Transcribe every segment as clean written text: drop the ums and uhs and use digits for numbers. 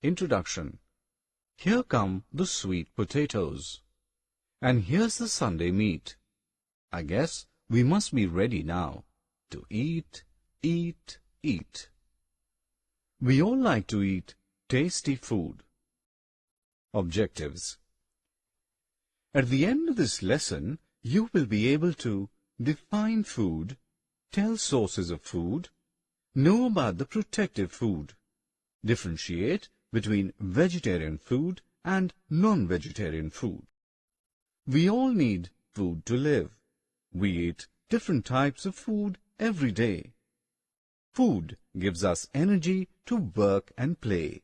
Introduction. Here come the sweet potatoes. And here's the Sunday meat. I guess we must be ready now to eat, eat, eat. We all like to eat tasty food. Objectives. At the end of this lesson, you will be able to define food, tell sources of food, know about the protective food, differentiate between vegetarian food and non-vegetarian food. We all need food to live. We eat different types of food every day. Food gives us energy to work and play.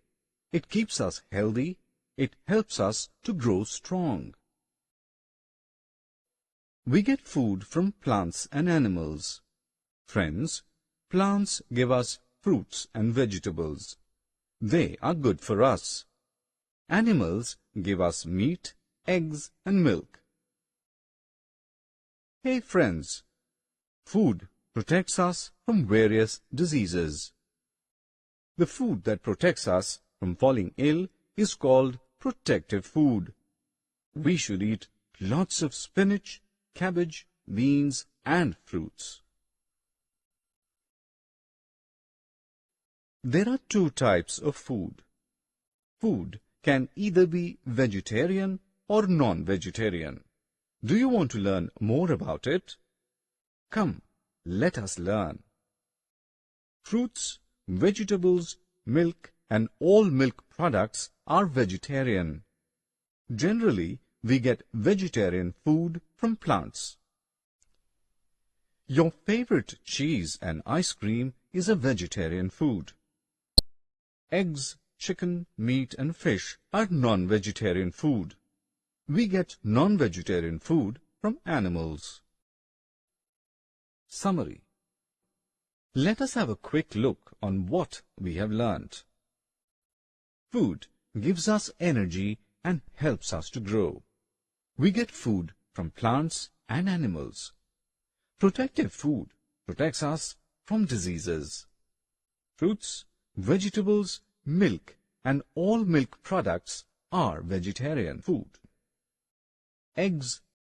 It keeps us healthy. It helps us to grow strong. We get food from plants and animals. Friends, plants give us fruits and vegetables. They are good for us. Animals give us meat, eggs, and milk. Hey friends, food protects us from various diseases. The food that protects us from falling ill is called protective food. We should eat lots of spinach, cabbage, beans, and fruits. There are two types of food. Food can either be vegetarian or non-vegetarian. Do you want to learn more about it? Come, let us learn. Fruits, vegetables, milk, and all milk products are vegetarian. Generally, we get vegetarian food from plants. Your favorite cheese and ice cream is a vegetarian food. Eggs, chicken, meat, and fish are non-vegetarian food. We get non-vegetarian food from animals. Summary. Let us have a quick look on what we have learnt. Food gives us energy and helps us to grow. We get food from plants and animals. Protective food protects us from diseases. Fruits, vegetables, milk, and all milk products are vegetarian food. Eggs,